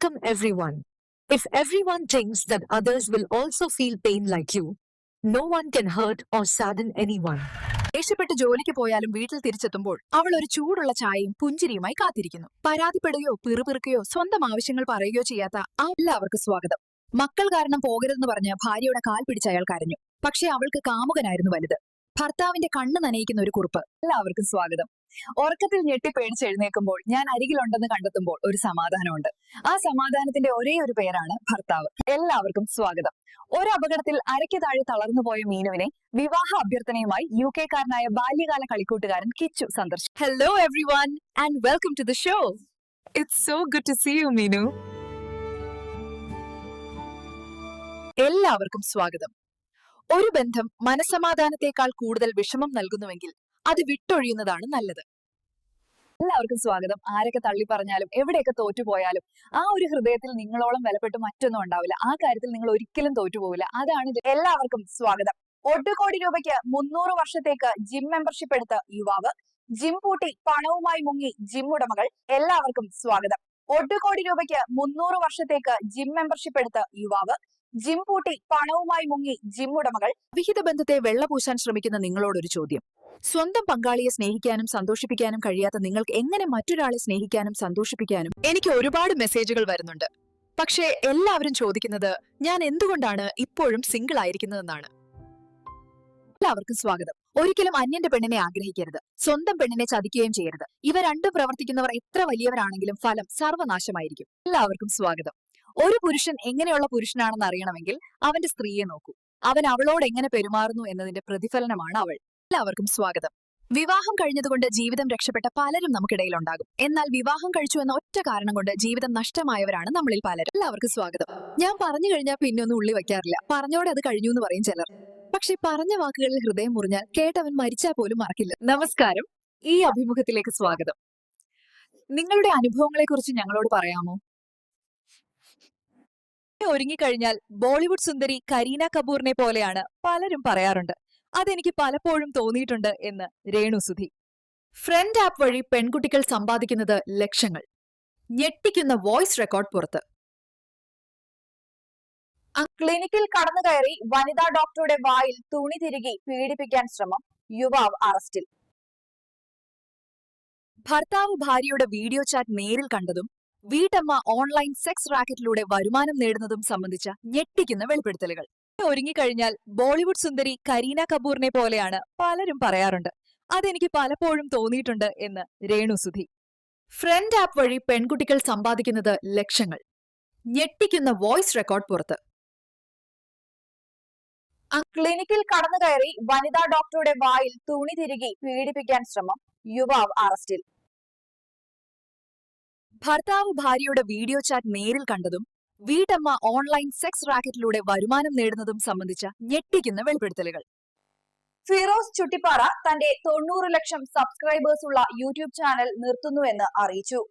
Welcome everyone. If everyone thinks that others will also feel pain like you, no one can hurt or sadden anyone. ദേഷ്യപ്പെട്ട് ജോലിക്ക് പോയാലും വീട്ടിൽ തിരിച്ചെത്തുമ്പോൾ അവൾ ഒരു ചൂടുള്ള ചായയും പുഞ്ചിരിയുമായി കാത്തിരിക്കുന്നു. പരാതിപ്പെടുകയോ പിറുപിറുക്കുകയോ സ്വന്തം ആവശ്യങ്ങൾ പറയുകയോ ചെയ്യാത്ത എല്ലാവർക്കും സ്വാഗതം. മക്കൾ കാരണം പോകരുതെന്ന് പറഞ്ഞ് ഭാര്യയുടെ കാൽ പിടിച്ച് അയാൾ കരഞ്ഞു. പക്ഷേ അവൾക്ക് കാമുകനായിരുന്നു വലുത്. ഭർത്താവിന്റെ കണ്ണ് നനയിക്കുന്ന ഒരു കുറിപ്പ്. എല്ലാവർക്കും സ്വാഗതം. ഉറക്കത്തിൽ ഞെട്ടി പേടിച്ച് എഴുന്നേൽക്കുമ്പോൾ ഞാൻ അരികിലുണ്ടെന്ന് കണ്ടെത്തുമ്പോൾ ഒരു സമാധാനമുണ്ട്. ആ സമാധാനത്തിന്റെ ഒരേ ഒരു പേരാണ് ഭർത്താവ്. എല്ലാവർക്കും സ്വാഗതം. ഒരു അപകടത്തിൽ അരയ്ക്ക് താഴെ തളർന്നുപോയ മീനുവിനെ വിവാഹ അഭ്യർത്ഥനയുമായി UK-കാരനായ ബാല്യകാല കളിക്കൂട്ടുകാരൻ കിച്ചു സന്ദർശിച്ചു. Hello everyone and welcome to the show. It's so good to see you Meenu. എല്ലാവർക്കും സ്വാഗതം. ഒരു ബന്ധം മനസ്സമാധാനത്തെക്കാൾ കൂടുതൽ വിഷമം നൽകുന്നുവെങ്കിൽ അത് വിട്ടൊഴിയുന്നതാണ് നല്ലത്. എല്ലാവർക്കും സ്വാഗതം. ആരൊക്കെ തള്ളി പറഞ്ഞാലും എവിടെയൊക്കെ തോറ്റുപോയാലും ആ ഒരു ഹൃദയത്തിൽ നിങ്ങളോളം വിലപ്പെട്ട് മറ്റൊന്നും ഉണ്ടാവില്ല. ആ കാര്യത്തിൽ നിങ്ങൾ ഒരിക്കലും തോറ്റുപോകില്ല. അതാണ് എല്ലാവർക്കും സ്വാഗതം. 1 കോടി രൂപയ്ക്ക് 300 വർഷത്തേക്ക് ജിം മെമ്പർഷിപ്പ് എടുത്ത യുവാവ്, ജിം പൂട്ടി പണവുമായി മുങ്ങി ജിം ഉടമകൾ. എല്ലാവർക്കും സ്വാഗതം. 1 കോടി രൂപയ്ക്ക് 300 വർഷത്തേക്ക് ജിം മെമ്പർഷിപ്പ് എടുത്ത യുവാവ്, ജിം പൂട്ടി പണവുമായി മുങ്ങി ജിം ഉടമകൾ. വിഹിത ബന്ധത്തെ വെള്ളപൂശാൻ ശ്രമിക്കുന്ന നിങ്ങളോടൊരു ചോദ്യം. സ്വന്തം പങ്കാളിയെ സ്നേഹിക്കാനും സന്തോഷിപ്പിക്കാനും കഴിയാത്ത നിങ്ങൾക്ക് എങ്ങനെ മറ്റൊരാളെ സ്നേഹിക്കാനും സന്തോഷിപ്പിക്കാനും? എനിക്ക് ഒരുപാട് മെസ്സേജുകൾ വരുന്നുണ്ട്. പക്ഷേ എല്ലാവരും ചോദിക്കുന്നത് ഞാൻ എന്തുകൊണ്ടാണ് ഇപ്പോഴും സിംഗിൾ ആയിരിക്കുന്നതെന്നാണ്. എല്ലാവർക്കും സ്വാഗതം. ഒരിക്കലും അന്യന്റെ പെണ്ണിനെ ആഗ്രഹിക്കരുത്. സ്വന്തം പെണ്ണിനെ ചതിക്കുകയും ചെയ്യരുത്. ഇവ രണ്ടും പ്രവർത്തിക്കുന്നവർ എത്ര വലിയവരാണെങ്കിലും ഫലം സർവനാശമായിരിക്കും. എല്ലാവർക്കും സ്വാഗതം. ഒരു പുരുഷൻ എങ്ങനെയുള്ള പുരുഷനാണെന്ന് അറിയണമെങ്കിൽ അവന്റെ സ്ത്രീയെ നോക്കൂ. അവൻ അവളോട് എങ്ങനെ പെരുമാറുന്നു എന്നതിന്റെ പ്രതിഫലനമാണ് അവൾ. എല്ലാവർക്കും സ്വാഗതം. വിവാഹം കഴിഞ്ഞതുകൊണ്ട് ജീവിതം രക്ഷപ്പെട്ട പലരും നമുക്കിടയിലുണ്ടാകും. എന്നാൽ വിവാഹം കഴിച്ചു എന്ന ഒറ്റ കാരണം കൊണ്ട് ജീവിതം നഷ്ടമായവരാണ് നമ്മളിൽ പലരും. എല്ലാവർക്കും സ്വാഗതം. ഞാൻ പറഞ്ഞു കഴിഞ്ഞാൽ പിന്നെ ഒന്നും ഉള്ളി വെക്കാറില്ല. പറഞ്ഞോടെ അത് കഴിഞ്ഞു എന്ന് പറയും ചിലർ. പക്ഷെ പറഞ്ഞ വാക്കുകളിൽ ഹൃദയം മുറിഞ്ഞാൽ കേട്ടവൻ മരിച്ചാൽ പോലും മറക്കില്ല. നമസ്കാരം. ഈ അഭിമുഖത്തിലേക്ക് സ്വാഗതം. നിങ്ങളുടെ അനുഭവങ്ങളെക്കുറിച്ച് ഞങ്ങളോട് പറയാമോ? ഒരുങ്ങിക്കഴിഞ്ഞാൽ ബോളിവുഡ് സുന്ദരി കരീന കപൂറിനെ പോലെയാണ് പലരും പറയാറുണ്ട്. അതെനിക്ക് പലപ്പോഴും തോന്നിയിട്ടുണ്ട് എന്ന് രേണു സുധി. ഫ്രണ്ട് ആപ്പ് വഴി പെൺകുട്ടികൾ സമ്പാദിക്കുന്നത് ലക്ഷങ്ങൾ. ഞെട്ടിക്കുന്ന വോയിസ് റെക്കോർഡ് പുറത്ത്. ക്ലിനിക്കിൽ കടന്നു കയറി വനിതാ ഡോക്ടറുടെ വായിൽ തുണി തിരുകി പീഡിപ്പിക്കാൻ ശ്രമം, യുവാവ് അറസ്റ്റിൽ. ഭർത്താവ് ഭാര്യയുടെ വീഡിയോ ചാറ്റ് നേരിൽ കണ്ടതും വീട്ടമ്മ ഓൺലൈൻ സെക്സ് റാക്കറ്റിലൂടെ വരുമാനം നേടുന്നതും സംബന്ധിച്ച ഞെട്ടിക്കുന്ന വെളിപ്പെടുത്തലുകൾ. ഒരുങ്ങിക്കഴിഞ്ഞാൽ ബോളിവുഡ് സുന്ദരി കരീന കപൂറിനെ പോലെയാണ് പലരും പറയാറുണ്ട്. അതെനിക്ക് പലപ്പോഴും തോന്നിയിട്ടുണ്ട് എന്ന് രേണു സുധി. ഫ്രണ്ട് ആപ്പ് വഴി പെൺകുട്ടികൾ സമ്പാദിക്കുന്നത് ലക്ഷങ്ങൾ. ഞെട്ടിക്കുന്ന വോയിസ് റെക്കോർഡ് പുറത്ത്. ക്ലിനിക്കിൽ കടന്നു കയറി വനിതാ ഡോക്ടറുടെ വായിൽ തുണി തിരുകി പീഡിപ്പിക്കാൻ ശ്രമം, യുവാവ് അറസ്റ്റിൽ. ഭർത്താവ് ഭാര്യയുടെ വീഡിയോ ചാറ്റ് നേരിൽ കണ്ടതും വീട്ടമ്മ ഓൺലൈൻ സെക്സ് റാക്കറ്റിലൂടെ വരുമാനം നേടുന്നതും സംബന്ധിച്ച ഞെട്ടിക്കുന്ന വെളിപ്പെടുത്തലുകൾ. ഫിറോസ് ചുട്ടിപ്പാറ തന്റെ 90 ലക്ഷം സബ്സ്ക്രൈബേഴ്സ് ഉള്ള യൂട്യൂബ് ചാനൽ നിർത്തുന്നുവെന്ന് അറിയിച്ചു.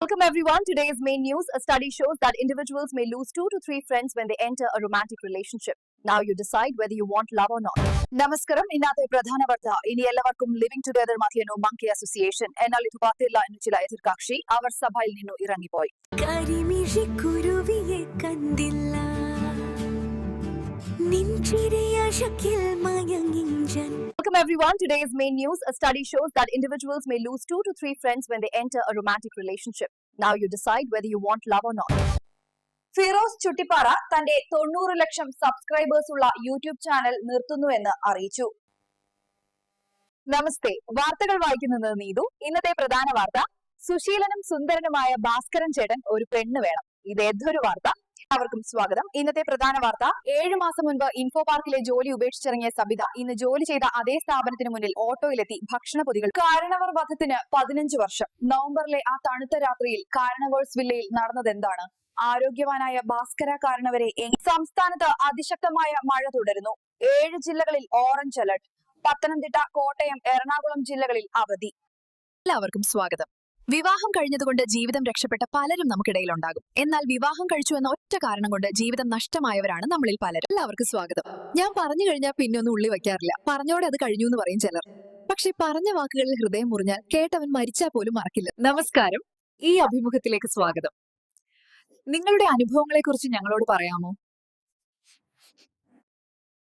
Welcome everyone. Today's main news. A study shows that individuals may lose 2 to 3 friends when they enter a romantic relationship. Now you decide whether you want love or not. നമസ്കാരം. ഇന്നത്തെ പ്രധാന വാർത്ത. ഇനി എല്ലാവർക്കും living together മതിയെന്നു monkey association. എന്നാൽ ഇത് പാർട്ടിയില്ല എന്ന് ചില എതിർകക്ഷി. അവർ സഭയിൽ നിന്നു ഇറങ്ങിപ്പോയി. Welcome everyone. Today's main news. A study shows that individuals may lose 2 to 3 friends when they enter a romantic relationship. Now you decide whether you want love or not. Firoz Chuttippara തന്റെ 90 ലക്ഷം subscribers ഉള്ള YouTube channel നിർത്തുന്നുവെന്ന് അറിയിച്ചു. നമസ്തേ. വാർത്തകൾ വായിക്കുന്നത് നീതു. ഇന്നത്തെ പ്രധാന വാർത്ത. സുശീലനും സുന്ദരനുമായ ഭാസ്കരൻ ചേട്ടൻ ഒരു പെണ്ണ് വേണം. ഇത് ഏതൊരു വാർത്ത. അവർക്കും സ്വാഗതം. ഇന്നത്തെ പ്രധാന വാർത്ത. 7 മാസം മുൻപ് ഇൻഫോ പാർക്കിലെ ജോലി ഉപേക്ഷിച്ചിറങ്ങിയ സബിത ഇന്ന് ജോലി ചെയ്ത അതേ സ്ഥാപനത്തിന് മുന്നിൽ ഓട്ടോയിലെത്തി ഭക്ഷണപ്പൊതികൾ. കാരണവർ വധത്തിന് 15 വർഷം. നവംബറിലെ ആ തണുത്ത രാത്രിയിൽ കാരണവേഴ്സ് വില്ലയിൽ നടന്നതെന്താണ്? ആരോഗ്യവാനായ ഭാസ്കര കാരണവരെ. സംസ്ഥാനത്ത് അതിശക്തമായ മഴ തുടരുന്നു. 7 ജില്ലകളിൽ ഓറഞ്ച് അലർട്ട്. പത്തനംതിട്ട, കോട്ടയം, എറണാകുളം ജില്ലകളിൽ അവധി. എല്ലാവർക്കും സ്വാഗതം. വിവാഹം കഴിഞ്ഞതുകൊണ്ട് ജീവിതം രക്ഷപ്പെട്ട പലരും നമുക്കിടയിലുണ്ടാകും. എന്നാൽ വിവാഹം കഴിച്ചു എന്ന ഒറ്റ കാരണം കൊണ്ട് ജീവിതം നഷ്ടമായവരാണ് നമ്മളിൽ പലരും. എല്ലാവർക്കും സ്വാഗതം. ഞാൻ പറഞ്ഞു കഴിഞ്ഞാൽ പിന്നെ ഒന്നും ഉള്ളി വെക്കാറില്ല. പറഞ്ഞോടെ അത് കഴിഞ്ഞു എന്ന് പറയും ചിലർ. പക്ഷെ പറഞ്ഞ വാക്കുകളിൽ ഹൃദയം മുറിഞ്ഞാൽ കേട്ടവൻ മരിച്ചാൽ പോലും മറക്കില്ല. നമസ്കാരം. ഈ അഭിമുഖത്തിലേക്ക് സ്വാഗതം. നിങ്ങളുടെ അനുഭവങ്ങളെക്കുറിച്ച് ഞങ്ങളോട് പറയാമോ?